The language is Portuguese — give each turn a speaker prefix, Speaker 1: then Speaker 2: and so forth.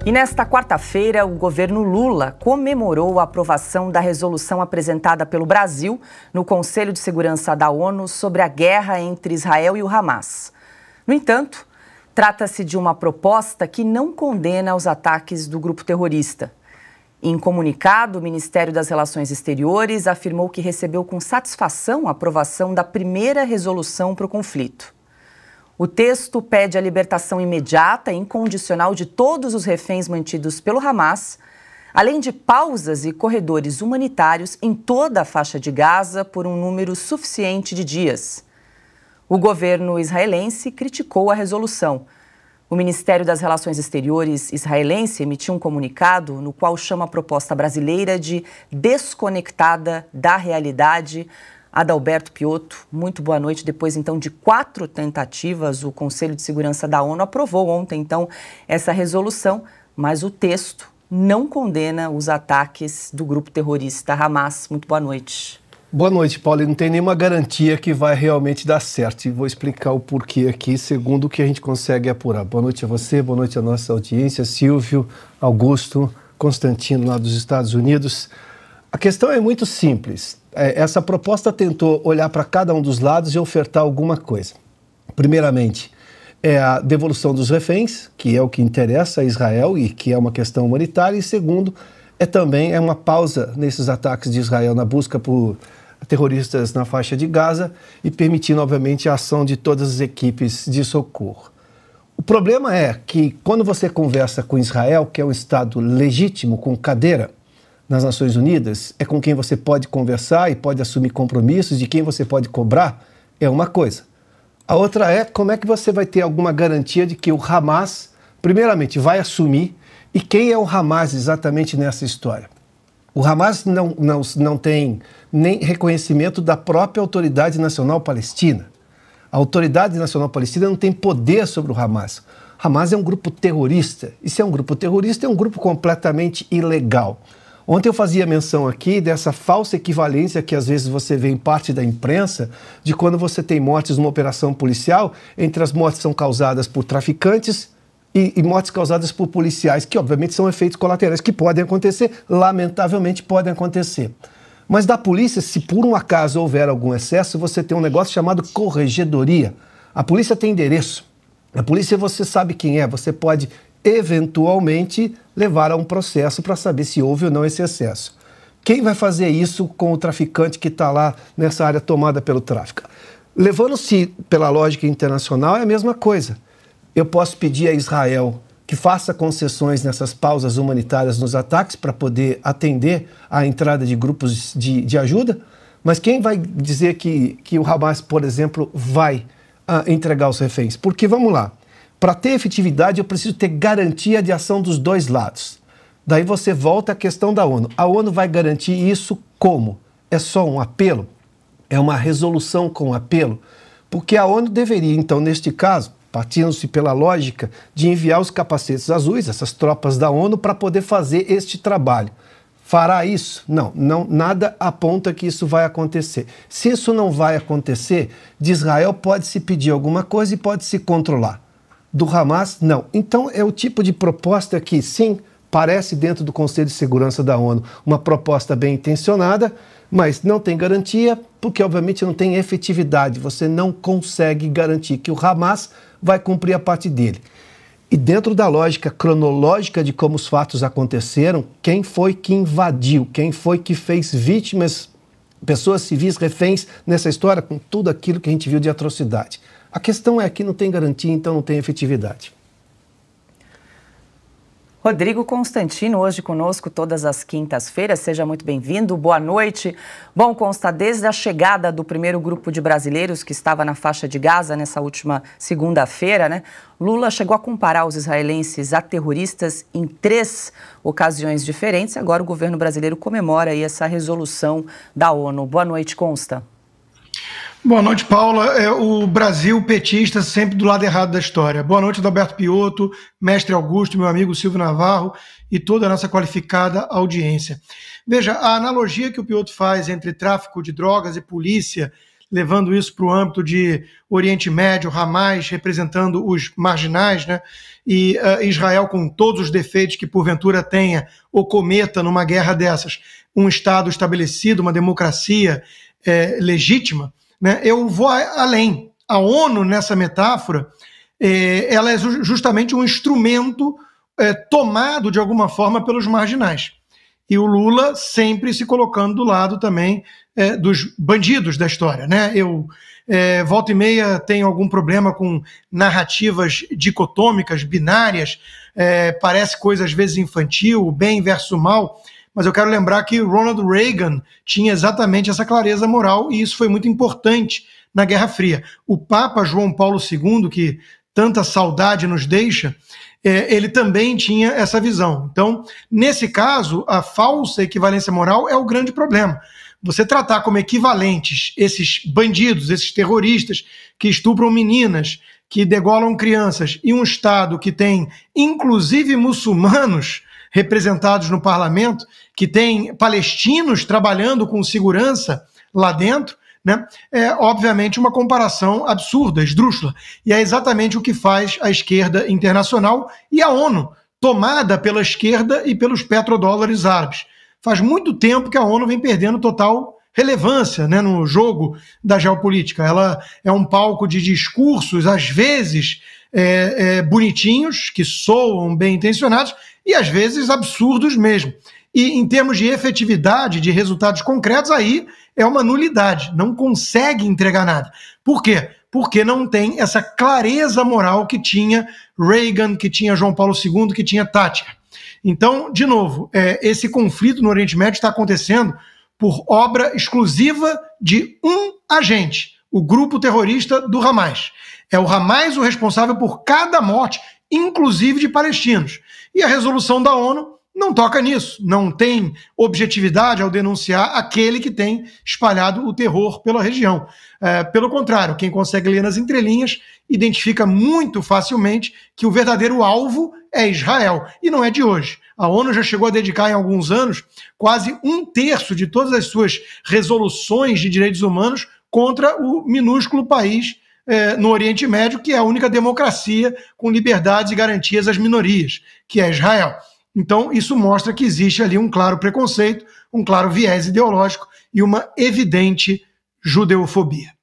Speaker 1: E nesta quarta-feira, o governo Lula comemorou a aprovação da resolução apresentada pelo Brasil no Conselho de Segurança da ONU sobre a guerra entre Israel e o Hamas. No entanto, trata-se de uma proposta que não condena os ataques do grupo terrorista. Em comunicado, o Ministério das Relações Exteriores afirmou que recebeu com satisfação a aprovação da primeira resolução para o conflito. O texto pede a libertação imediata e incondicional de todos os reféns mantidos pelo Hamas, além de pausas e corredores humanitários em toda a faixa de Gaza por um número suficiente de dias. O governo israelense criticou a resolução. O Ministério das Relações Exteriores israelense emitiu um comunicado no qual chama a proposta brasileira de desconectada da realidade. Adalberto Piotto, muito boa noite. Depois, então, de 4 tentativas, o Conselho de Segurança da ONU aprovou ontem, então, essa resolução, mas o texto não condena os ataques do grupo terrorista Hamas. Muito boa noite.
Speaker 2: Boa noite, Paulo. Não tem nenhuma garantia que vai realmente dar certo. E vou explicar o porquê aqui, segundo o que a gente consegue apurar. Boa noite a você, boa noite à nossa audiência, Silvio, Augusto, Constantino, lá dos Estados Unidos. A questão é muito simples. Essa proposta tentou olhar para cada um dos lados e ofertar alguma coisa. Primeiramente, é a devolução dos reféns, que é o que interessa a Israel e que é uma questão humanitária. E segundo, também uma pausa nesses ataques de Israel na busca por terroristas na faixa de Gaza e permitindo, obviamente, a ação de todas as equipes de socorro. O problema é que quando você conversa com Israel, que é um Estado legítimo, com cadeira nas Nações Unidas, é com quem você pode conversar e pode assumir compromissos, de quem você pode cobrar, é uma coisa. A outra é como é que você vai ter alguma garantia de que o Hamas, primeiramente, vai assumir. E quem é o Hamas exatamente nessa história? O Hamas não tem nem reconhecimento da própria Autoridade Nacional Palestina. A Autoridade Nacional Palestina não tem poder sobre o Hamas. Hamas é um grupo terrorista. E se é um grupo terrorista, é um grupo completamente ilegal. Ontem eu fazia menção aqui dessa falsa equivalência que às vezes você vê em parte da imprensa, de quando você tem mortes numa operação policial, entre as mortes são causadas por traficantes e mortes causadas por policiais, que obviamente são efeitos colaterais que podem acontecer, lamentavelmente podem acontecer. Mas da polícia, se por um acaso houver algum excesso, você tem um negócio chamado corregedoria. A polícia tem endereço. A polícia você sabe quem é, você pode eventualmente levar a um processo para saber se houve ou não esse excesso. Quem vai fazer isso com o traficante que está lá nessa área tomada pelo tráfico? Levando-se pela lógica internacional, é a mesma coisa. Eu posso pedir a Israel que faça concessões nessas pausas humanitárias nos ataques para poder atender à entrada de grupos de ajuda, mas quem vai dizer que o Hamas, por exemplo, vai entregar os reféns? Porque, vamos lá, para ter efetividade eu preciso ter garantia de ação dos dois lados. Daí você volta à questão da ONU. A ONU vai garantir isso como? É só um apelo? É uma resolução com apelo? Porque a ONU deveria, então, neste caso, partindo-se pela lógica de enviar os capacetes azuis, essas tropas da ONU, para poder fazer este trabalho. Fará isso? Não, nada aponta que isso vai acontecer. Se isso não vai acontecer, de Israel pode-se pedir alguma coisa e pode-se controlar. Do Hamas, não. Então é o tipo de proposta que, sim, parece dentro do Conselho de Segurança da ONU uma proposta bem intencionada, mas não tem garantia, porque obviamente não tem efetividade. Você não consegue garantir que o Hamas vai cumprir a parte dele. E dentro da lógica cronológica de como os fatos aconteceram, quem foi que invadiu, quem foi que fez vítimas, pessoas civis, reféns nessa história, com tudo aquilo que a gente viu de atrocidade. A questão é que não tem garantia, então não tem efetividade.
Speaker 1: Rodrigo Constantino, hoje conosco todas as quintas-feiras. Seja muito bem-vindo, boa noite. Bom, Consta, desde a chegada do primeiro grupo de brasileiros que estava na faixa de Gaza nessa última segunda-feira, né? Lula chegou a comparar os israelenses a terroristas em 3 ocasiões diferentes. Agora o governo brasileiro comemora aí essa resolução da ONU. Boa noite, Consta.
Speaker 3: Boa noite, Paula. O Brasil petista sempre do lado errado da história. Boa noite, Adalberto Piotto, mestre Augusto, meu amigo Silvio Navarro e toda a nossa qualificada audiência. Veja, a analogia que o Piotto faz entre tráfico de drogas e polícia levando isso para o âmbito de Oriente Médio, Hamas representando os marginais, né? E Israel com todos os defeitos que porventura tenha ou cometa numa guerra dessas, um Estado estabelecido, uma democracia legítima, né? Eu vou além. A ONU, nessa metáfora, ela é justamente um instrumento tomado de alguma forma pelos marginais. E o Lula sempre se colocando do lado também dos bandidos da história, né? Eu volta e meia tenho algum problema com narrativas dicotômicas, binárias, parece coisa às vezes infantil, o bem versus o mal, mas eu quero lembrar que Ronald Reagan tinha exatamente essa clareza moral e isso foi muito importante na Guerra Fria. O Papa João Paulo II, que tanta saudade nos deixa, ele também tinha essa visão. Então, nesse caso, a falsa equivalência moral é o grande problema. Você tratar como equivalentes esses bandidos, esses terroristas que estupram meninas, que degolam crianças, e um Estado que tem, inclusive, muçulmanos representados no parlamento, que tem palestinos trabalhando com segurança lá dentro, né? É obviamente uma comparação absurda, esdrúxula. E é exatamente o que faz a esquerda internacional e a ONU, tomada pela esquerda e pelos petrodólares árabes. Faz muito tempo que a ONU vem perdendo total relevância, né, no jogo da geopolítica. Ela é um palco de discursos, às vezes bonitinhos, que soam bem intencionados, e às vezes absurdos mesmo. E em termos de efetividade, de resultados concretos, aí é uma nulidade, não consegue entregar nada. Por quê? Porque não tem essa clareza moral que tinha Reagan, que tinha João Paulo II, que tinha Thatcher. Então, de novo, esse conflito no Oriente Médio está acontecendo por obra exclusiva de um agente, o grupo terrorista do Hamas. É o Hamas o responsável por cada morte, inclusive de palestinos. E a resolução da ONU não toca nisso, não tem objetividade ao denunciar aquele que tem espalhado o terror pela região. Pelo contrário, quem consegue ler nas entrelinhas identifica muito facilmente que o verdadeiro alvo é Israel, e não é de hoje. A ONU já chegou a dedicar em alguns anos quase 1/3 de todas as suas resoluções de direitos humanos contra o minúsculo país no Oriente Médio, que é a única democracia com liberdades e garantias às minorias, que é Israel. Então, isso mostra que existe ali um claro preconceito, um claro viés ideológico e uma evidente judeofobia.